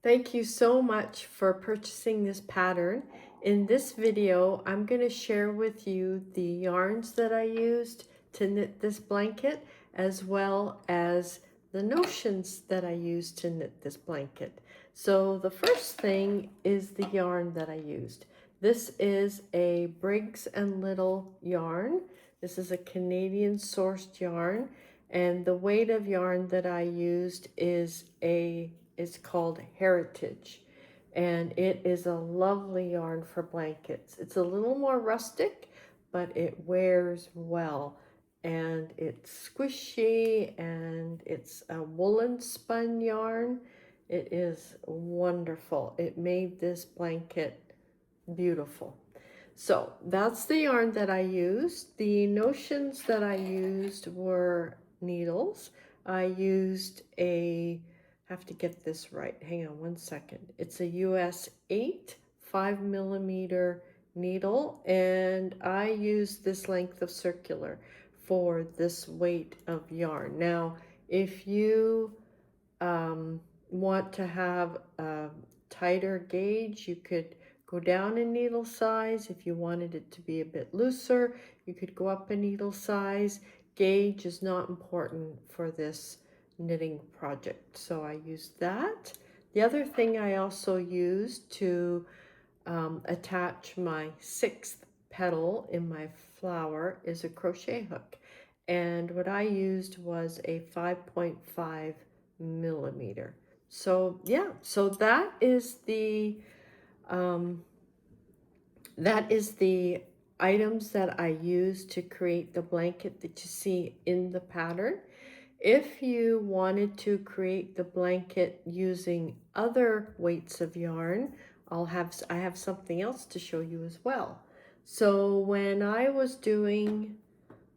Thank you so much for purchasing this pattern. In this video, I'm going to share with you the yarns that I used to knit this blanket, as well as the notions that I used to knit this blanket. So the first thing is the yarn that I used. This is a Briggs & Little yarn. This is a Canadian sourced yarn, and the weight of yarn that I used is called Heritage, and it is a lovely yarn for blankets. It's a little more rustic, but it wears well, and it's squishy, and it's a woolen spun yarn. It is wonderful. It made this blanket beautiful. So that's the yarn that I used. The notions that I used were needles. I used have to get this right. Hang on one second. It's a US 8 5mm needle, and I used this length of circular for this weight of yarn. Now, if you want to have a tighter gauge, you could go down in needle size. If you wanted it to be a bit looser, you could go up a needle size. Gauge is not important for this knitting project, so I used that. The other thing I also used to attach my 6th petal in my flower is a crochet hook, and what I used was a 5.5mm. So yeah, so that is the items that I used to create the blanket that you see in the pattern. If you wanted to create the blanket using other weights of yarn, I have something else to show you as well. So when I was doing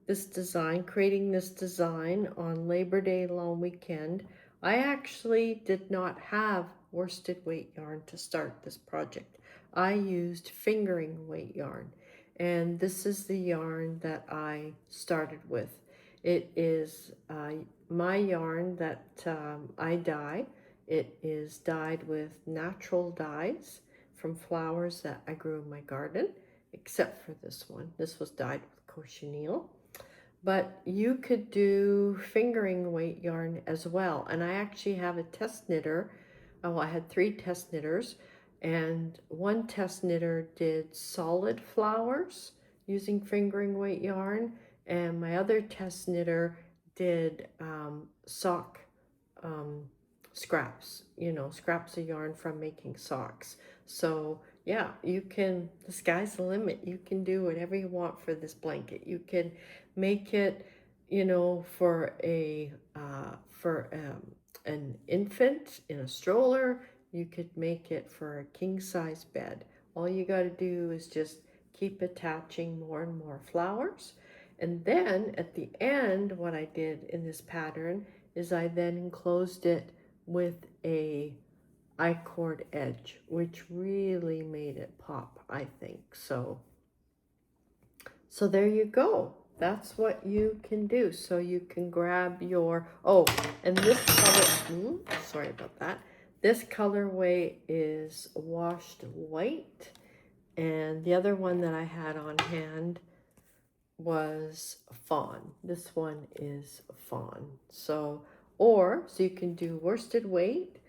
this design, creating this design on Labor Day long weekend, I actually did not have worsted weight yarn to start this project. I used fingering weight yarn, and this is the yarn that I started with. It is my yarn that I dye. It is dyed with natural dyes from flowers that I grew in my garden, except for this one. This was dyed with cochineal. But you could do fingering weight yarn as well. And I actually have a test knitter. Oh, I had 3 test knitters, and one test knitter did solid flowers using fingering weight yarn, and my other test knitter did sock scraps, scraps of yarn from making socks. So yeah, the sky's the limit. You can do whatever you want for this blanket. You can make it, for an infant in a stroller. You could make it for a king size bed. All you got to do is just keep attaching more and more flowers. And then at the end, what I did in this pattern is I then enclosed it with a I-cord edge, which really made it pop, I think. So there you go. That's what you can do. So you can grab your, and this color, sorry about that. This colorway is washed white, and the other one that I had on hand was fawn. This one is fawn. So you can do worsted weight,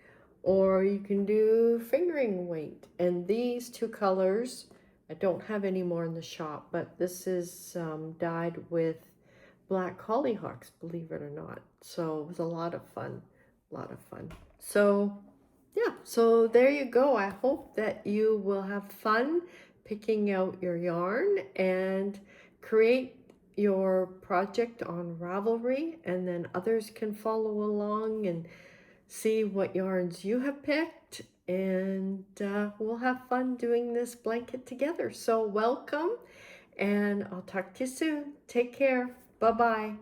or you can do fingering weight. And these 2 colors, I don't have any more in the shop, but this is dyed with black hollyhocks, believe it or not. So it was a lot of fun, So yeah, so there you go. I hope that you will have fun picking out your yarn and create your project on Ravelry, and then others can follow along and see what yarns you have picked, and we'll have fun doing this blanket together. So welcome, and I'll talk to you soon. Take care. Bye-bye.